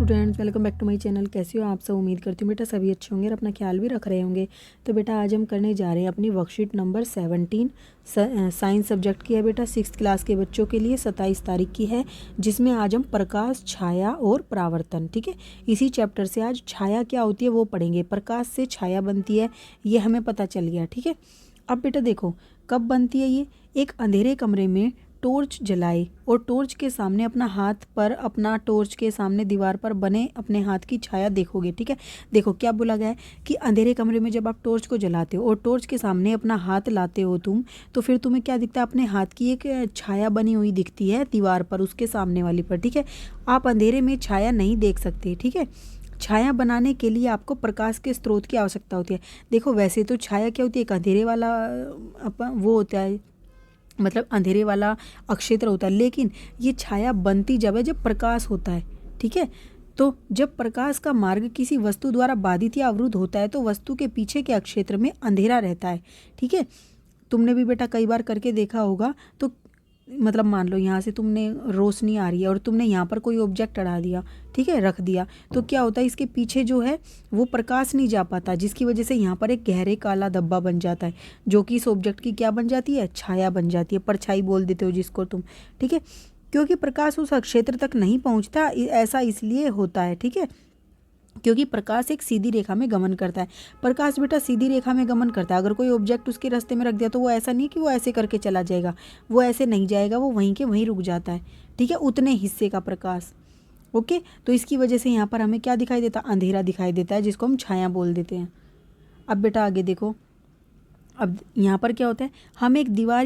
Students, welcome back to my channel. कैसे हो आप सब? उम्मीद करती हूँ बेटा सभी अच्छे होंगे और अपना ख्याल भी रख रहे होंगे। तो बेटा आज हम करने जा रहे हैं अपनी वर्कशीट नंबर 17 साइंस सब्जेक्ट की है बेटा, 6th क्लास के बच्चों के लिए 27 तारीख की है, जिसमें आज हम प्रकाश, छाया और परावर्तन, ठीक है, इसी चैप्टर से आज छाया क्या होती है वो पढ़ेंगे। प्रकाश से छाया बनती है ये हमें पता चल गया, ठीक है। अब बेटा देखो कब बनती है ये। एक अंधेरे कमरे में टॉर्च जलाए और टॉर्च के सामने अपना हाथ पर, अपना टॉर्च के सामने दीवार पर बने अपने हाथ की छाया देखोगे, ठीक है। देखो क्या बोला गया है कि अंधेरे कमरे में जब आप टॉर्च को जलाते हो और टॉर्च के सामने अपना हाथ लाते हो तुम, तो फिर तुम्हें क्या दिखता है? अपने हाथ की एक छाया बनी हुई दिखती है दीवार पर, उसके सामने वाली पर, ठीक है। आप अंधेरे में छाया नहीं देख सकते, ठीक है। छाया बनाने के लिए आपको प्रकाश के स्रोत की आवश्यकता होती है। देखो वैसे तो छाया क्या होती है? एक अंधेरे वाला वो होता है, मतलब अंधेरे वाला अक्षेत्र होता है, लेकिन ये छाया बनती जब है जब प्रकाश होता है, ठीक है। तो जब प्रकाश का मार्ग किसी वस्तु द्वारा बाधित या अवरुद्ध होता है तो वस्तु के पीछे के अक्षेत्र में अंधेरा रहता है, ठीक है। तुमने भी बेटा कई बार करके देखा होगा। तो मतलब मान लो यहाँ से तुमने रोशनी आ रही है और तुमने यहाँ पर कोई ऑब्जेक्ट अड़ा दिया, ठीक है, रख दिया, तो क्या होता है? इसके पीछे जो है वो प्रकाश नहीं जा पाता, जिसकी वजह से यहाँ पर एक गहरे काला धब्बा बन जाता है, जो कि इस ऑब्जेक्ट की क्या बन जाती है? छाया बन जाती है, परछाई बोल देते हो जिसको तुम, ठीक है। क्योंकि प्रकाश उस क्षेत्र तक नहीं पहुँचता, ऐसा इसलिए होता है, ठीक है, क्योंकि प्रकाश एक सीधी रेखा में गमन करता है। प्रकाश बेटा सीधी रेखा में गमन करता है। अगर कोई ऑब्जेक्ट उसके रास्ते में रख दिया तो वो ऐसा नहीं कि वो ऐसे करके चला जाएगा, वो ऐसे नहीं जाएगा, वो वहीं के वहीं रुक जाता है, ठीक है, उतने हिस्से का प्रकाश। ओके, तो इसकी वजह से यहाँ पर हमें क्या दिखाई देता? अंधेरा दिखाई देता है, जिसको हम छाया बोल देते हैं। अब बेटा आगे देखो, अब यहाँ पर क्या होता है? हम एक दीवार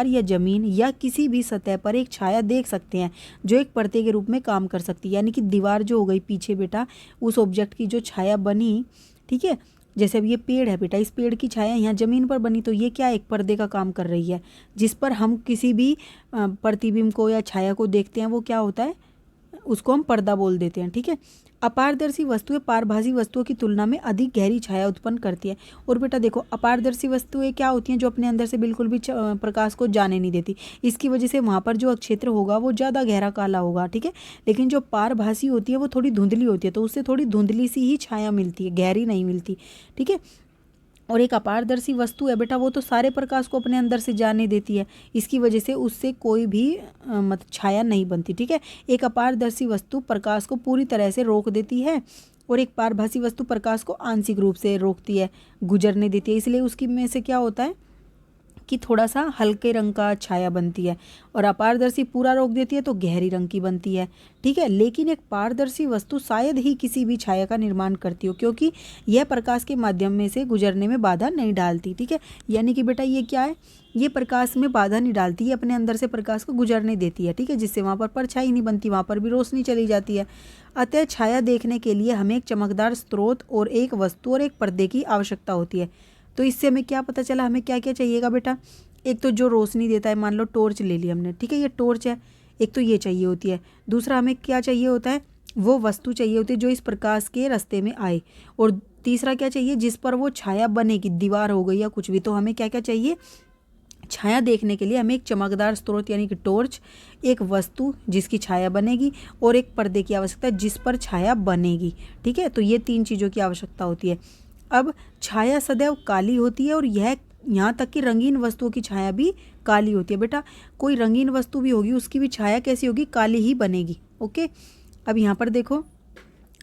या ज़मीन या किसी भी सतह पर एक छाया देख सकते हैं जो एक पर्दे के रूप में काम कर सकती है। यानी कि दीवार जो हो गई पीछे बेटा, उस ऑब्जेक्ट की जो छाया बनी, ठीक है। जैसे अब ये पेड़ है बेटा, इस पेड़ की छाया यहाँ ज़मीन पर बनी, तो ये क्या एक पर्दे का काम कर रही है, जिस पर हम किसी भी प्रतिबिंब को या छाया को देखते हैं, वो क्या होता है? उसको हम पर्दा बोल देते हैं, ठीक है। अपारदर्शी वस्तुएं पारभासी वस्तुओं की तुलना में अधिक गहरी छाया उत्पन्न करती है। और बेटा देखो अपारदर्शी वस्तुएं क्या होती हैं? जो अपने अंदर से बिल्कुल भी प्रकाश को जाने नहीं देती, इसकी वजह से वहाँ पर जो क्षेत्र होगा वो ज़्यादा गहरा काला होगा, ठीक है। लेकिन जो पारभासी होती है वो थोड़ी धुंधली होती है, तो उससे थोड़ी धुंधली सी ही छाया मिलती है, गहरी नहीं मिलती, ठीक है। और एक अपारदर्शी वस्तु है बेटा, वो तो सारे प्रकाश को अपने अंदर से जाने देती है, इसकी वजह से उससे कोई भी मतलब छाया नहीं बनती, ठीक है। एक अपारदर्शी वस्तु प्रकाश को पूरी तरह से रोक देती है और एक पारभासी वस्तु प्रकाश को आंशिक रूप से रोकती है, गुजरने देती है, इसलिए उसकी में से क्या होता है कि थोड़ा सा हल्के रंग का छाया बनती है। और अपारदर्शी पूरा रोक देती है तो गहरी रंग की बनती है, ठीक है। लेकिन एक पारदर्शी वस्तु शायद ही किसी भी छाया का निर्माण करती हो, क्योंकि यह प्रकाश के माध्यम में से गुजरने में बाधा नहीं डालती, ठीक है। यानी कि बेटा ये क्या है? ये प्रकाश में बाधा नहीं डालती है, अपने अंदर से प्रकाश को गुजरने देती है, ठीक है, जिससे वहाँ पर परछाई नहीं बनती, वहाँ पर भी रोशनी चली जाती है। अतः छाया देखने के लिए हमें एक चमकदार स्रोत और एक वस्तु और एक पर्दे की आवश्यकता होती है। तो इससे हमें क्या पता चला? हमें क्या क्या चाहिएगा बेटा? एक तो जो रोशनी देता है, मान लो टॉर्च ले ली हमने, ठीक है, ये टॉर्च है, एक तो ये चाहिए होती है। दूसरा हमें क्या चाहिए होता है? वो वस्तु चाहिए होती है जो इस प्रकाश के रास्ते में आए। और तीसरा क्या चाहिए? जिस पर वो छाया बनेगी, दीवार हो गई या कुछ भी। तो हमें क्या क्या चाहिए? छाया देखने के लिए हमें एक चमकदार स्रोत यानी कि टॉर्च, एक वस्तु जिसकी छाया बनेगी और एक पर्दे की आवश्यकता है जिस पर छाया बनेगी, ठीक है। तो ये 3 चीज़ों की आवश्यकता होती है। अब छाया सदैव काली होती है और यह यहाँ तक कि रंगीन वस्तुओं की छाया भी काली होती है बेटा। कोई रंगीन वस्तु भी होगी उसकी भी छाया कैसी होगी? काली ही बनेगी, ओके। अब यहाँ पर देखो,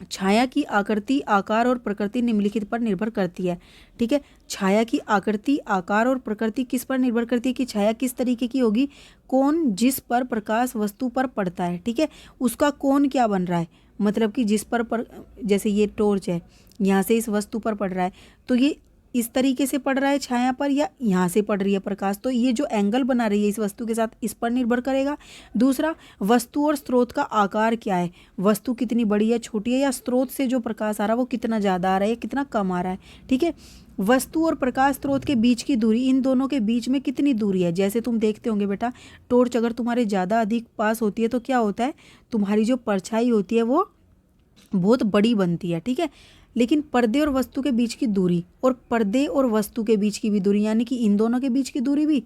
छाया की आकृति, आकार और प्रकृति निम्नलिखित पर निर्भर करती है, ठीक है। छाया की आकृति, आकार और प्रकृति किस पर निर्भर करती है कि छाया किस तरीके की होगी? कोण जिस पर प्रकाश वस्तु पर पड़ता है, ठीक है, उसका कोण क्या बन रहा है? मतलब कि जिस पर जैसे ये टॉर्च है, यहाँ से इस वस्तु पर पड़ रहा है, तो ये इस तरीके से पड़ रहा है छाया पर या यहाँ से पड़ रही है प्रकाश, तो ये जो एंगल बना रही है इस वस्तु के साथ, इस पर निर्भर करेगा। दूसरा, वस्तु और स्रोत का आकार क्या है? वस्तु कितनी बड़ी है, छोटी है, या स्रोत से जो प्रकाश आ रहा है वो कितना ज़्यादा आ रहा है, कितना कम आ रहा है, ठीक है। वस्तु और प्रकाश स्रोत के बीच की दूरी, इन दोनों के बीच में कितनी दूरी है? जैसे तुम देखते होंगे बेटा, टॉर्च अगर तुम्हारे ज़्यादा अधिक पास होती है तो क्या होता है? तुम्हारी जो परछाई होती है वो बहुत बड़ी बनती है, ठीक है। लेकिन पर्दे और वस्तु के बीच की दूरी और पर्दे और वस्तु के बीच की भी दूरी, यानी कि इन दोनों के बीच की दूरी भी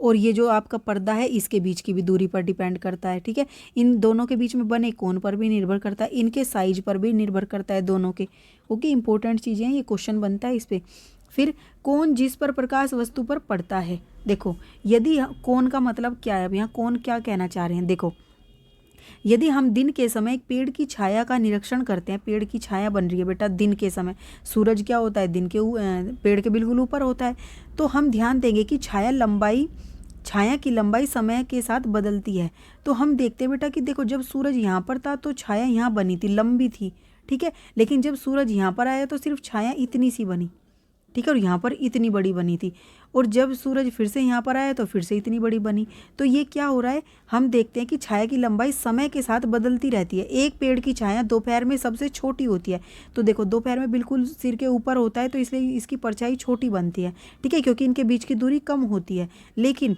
और ये जो आपका पर्दा है इसके बीच की भी दूरी पर डिपेंड करता है। ठीक है, इन दोनों के बीच में बने कोण पर भी निर्भर करता है, इनके साइज पर भी निर्भर करता है दोनों के। ओके, इंपॉर्टेंट चीज़ें हैं, ये क्वेश्चन बनता है इस पर। फिर कोण जिस पर प्रकाश वस्तु पर पड़ता है। देखो यदि कोण का मतलब क्या है, अब यहाँ कोण क्या कहना चाह रहे हैं। देखो यदि हम दिन के समय एक पेड़ की छाया का निरीक्षण करते हैं, पेड़ की छाया बन रही है बेटा दिन के समय, सूरज क्या होता है दिन के पेड़ के बिल्कुल ऊपर होता है, तो हम ध्यान देंगे कि छाया की लंबाई समय के साथ बदलती है। तो हम देखते हैं बेटा कि देखो जब सूरज यहाँ पर था तो छाया यहाँ बनी थी, लंबी थी। ठीक है, लेकिन जब सूरज यहाँ पर आया तो सिर्फ छाया इतनी सी बनी। ठीक है, और यहाँ पर इतनी बड़ी बनी थी, और जब सूरज फिर से यहाँ पर आया तो फिर से इतनी बड़ी बनी। तो ये क्या हो रहा है, हम देखते हैं कि छाया की लंबाई समय के साथ बदलती रहती है। एक पेड़ की छाया दोपहर में सबसे छोटी होती है, तो देखो दोपहर में बिल्कुल सिर के ऊपर होता है तो इसलिए इसकी परछाई छोटी बनती है। ठीक है, क्योंकि इनके बीच की दूरी कम होती है। लेकिन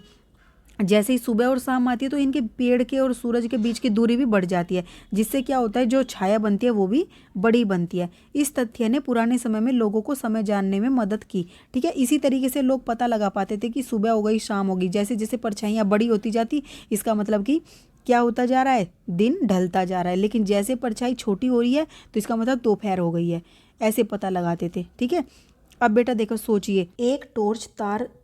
जैसे ही सुबह और शाम आती है तो इनके पेड़ के और सूरज के बीच की दूरी भी बढ़ जाती है, जिससे क्या होता है जो छाया बनती है वो भी बड़ी बनती है। इस तथ्य ने पुराने समय में लोगों को समय जानने में मदद की। ठीक है, इसी तरीके से लोग पता लगा पाते थे कि सुबह हो गई शाम हो गई, जैसे जैसे परछाइयाँ बड़ी होती जाती, इसका मतलब कि क्या होता जा रहा है, दिन ढलता जा रहा है। लेकिन जैसे परछाई छोटी हो रही है तो इसका मतलब दोपहर हो गई है, ऐसे पता लगाते थे। ठीक है, अब बेटा देखो सोचिए, एक टॉर्च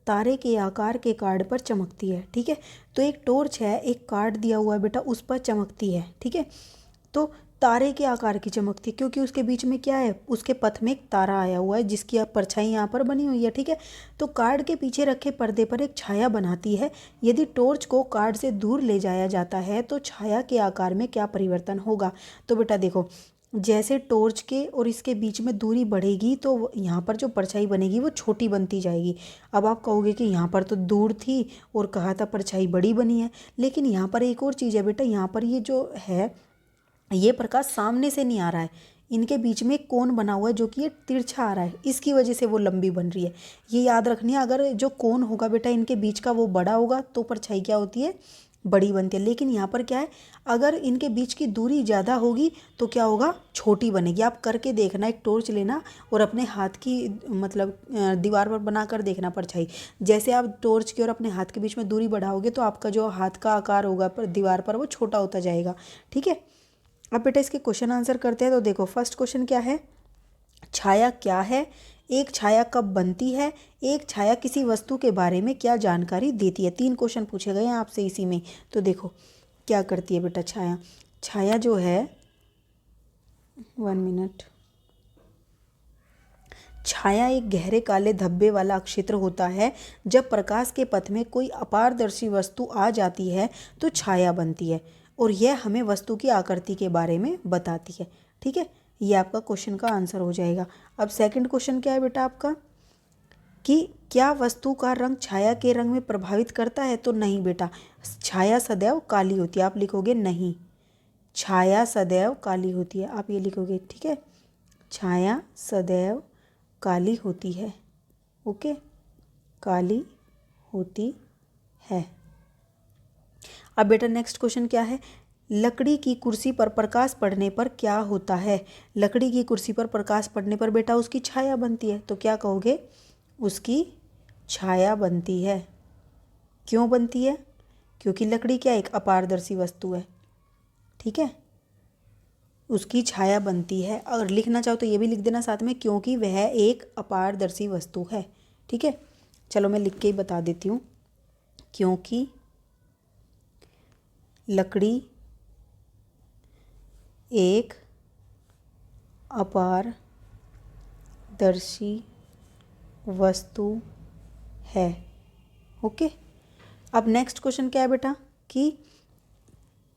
तारे के आकार के कार्ड पर चमकती है। ठीक है, तो एक टॉर्च है, एक कार्ड दिया हुआ है बेटा, उस पर चमकती है। ठीक है, तो तारे के आकार की चमकती है क्योंकि उसके बीच में क्या है, उसके पथ में एक तारा आया हुआ है जिसकी परछाई यहाँ पर बनी हुई है। ठीक है, तो कार्ड के पीछे रखे पर्दे पर एक छाया बनाती है। यदि टॉर्च को कार्ड से दूर ले जाया जाता है तो छाया के आकार में क्या परिवर्तन होगा। तो बेटा देखो जैसे टॉर्च के और इसके बीच में दूरी बढ़ेगी तो यहाँ पर जो परछाई बनेगी वो छोटी बनती जाएगी। अब आप कहोगे कि यहाँ पर तो दूर थी और कहा था परछाई बड़ी बनी है, लेकिन यहाँ पर एक और चीज़ है बेटा, यहाँ पर ये जो है ये प्रकाश सामने से नहीं आ रहा है, इनके बीच में एक कोण बना हुआ है जो कि ये तिरछा आ रहा है, इसकी वजह से वो लंबी बन रही है। ये याद रखनी है, अगर जो कोण होगा बेटा इनके बीच का वो बड़ा होगा तो परछाई क्या होती है, बड़ी बनती है। लेकिन यहाँ पर क्या है, अगर इनके बीच की दूरी ज़्यादा होगी तो क्या होगा, छोटी बनेगी। आप करके देखना, एक टॉर्च लेना और अपने हाथ की मतलब दीवार पर बना कर देखना परछाई। जैसे आप टॉर्च की और अपने हाथ के बीच में दूरी बढ़ाओगे तो आपका जो हाथ का आकार होगा पर दीवार पर वो छोटा होता जाएगा। ठीक है, अब बेटा इसके क्वेश्चन आंसर करते हैं। तो देखो फर्स्ट क्वेश्चन क्या है, छाया क्या है, एक छाया कब बनती है, एक छाया किसी वस्तु के बारे में क्या जानकारी देती है। 3 क्वेश्चन पूछे गए हैं आपसे इसी में। तो देखो क्या करती है बेटा छाया, छाया जो है 1 मिनट, छाया एक गहरे काले धब्बे वाला क्षेत्र होता है। जब प्रकाश के पथ में कोई अपारदर्शी वस्तु आ जाती है तो छाया बनती है और यह हमें वस्तु की आकृति के बारे में बताती है। ठीक है, ये आपका क्वेश्चन का आंसर हो जाएगा। अब सेकंड क्वेश्चन क्या है बेटा आपका, कि क्या वस्तु का रंग छाया के रंग में प्रभावित करता है। तो नहीं बेटा, छाया सदैव काली होती है। आप लिखोगे नहीं, छाया सदैव काली होती है, आप ये लिखोगे। ठीक है, छाया सदैव काली होती है। ओके, काली होती है। अब बेटा नेक्स्ट क्वेश्चन क्या है, लकड़ी की कुर्सी पर प्रकाश पड़ने पर क्या होता है। लकड़ी की कुर्सी पर प्रकाश पड़ने पर बेटा उसकी छाया बनती है। तो क्या कहोगे, उसकी छाया बनती है। क्यों बनती है, क्योंकि लकड़ी क्या एक अपारदर्शी वस्तु है। ठीक है, उसकी छाया बनती है। अगर लिखना चाहो तो ये भी लिख देना साथ में, क्योंकि वह एक अपारदर्शी वस्तु है। ठीक है, चलो मैं लिख के ही बता देती हूँ, क्योंकि लकड़ी एक अपारदर्शी वस्तु है। ओके, अब नेक्स्ट क्वेश्चन क्या है बेटा, कि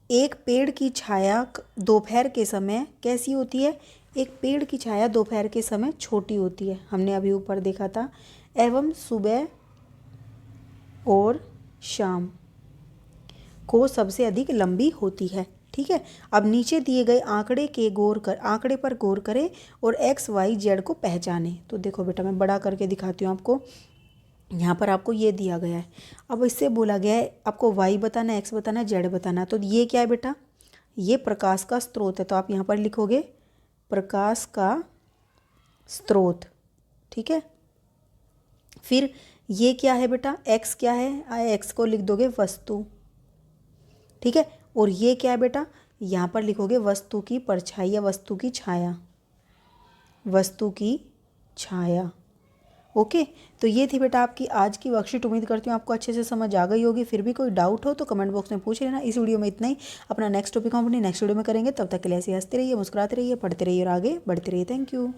एक पेड़ की छाया दोपहर के समय कैसी होती है। एक पेड़ की छाया दोपहर के समय छोटी होती है, हमने अभी ऊपर देखा था, एवं सुबह और शाम को सबसे अधिक लंबी होती है। ठीक है, अब नीचे दिए गए आंकड़े पर गौर करें और एक्स वाई जेड को पहचानें। तो देखो बेटा मैं बड़ा करके दिखाती हूँ आपको, यहाँ पर आपको ये दिया गया है। अब इससे बोला गया है आपको वाई बताना, एक्स बताना, जेड बताना। तो ये क्या है बेटा, ये प्रकाश का स्रोत है। तो आप यहाँ पर लिखोगे प्रकाश का स्रोत, ठीक है। फिर ये क्या है बेटा, एक्स क्या है, एक्स को लिख दोगे वस्तु, ठीक है। और ये क्या है बेटा, यहाँ पर लिखोगे वस्तु की परछाई या वस्तु की छाया, वस्तु की छाया। ओके, तो ये थी बेटा आपकी आज की वर्कशीट। उम्मीद करती हूँ आपको अच्छे से समझ आ गई होगी। फिर भी कोई डाउट हो तो कमेंट बॉक्स में पूछ लेना। इस वीडियो में इतना ही। अपना नेक्स्ट टॉपिक हम अपनी नेक्स्ट वीडियो में करेंगे। तब तक के लिए ऐसे हंसते रहिए, मुस्कुराते रहिए, पढ़ते रहिए और आगे बढ़ते रहिए। Thank you.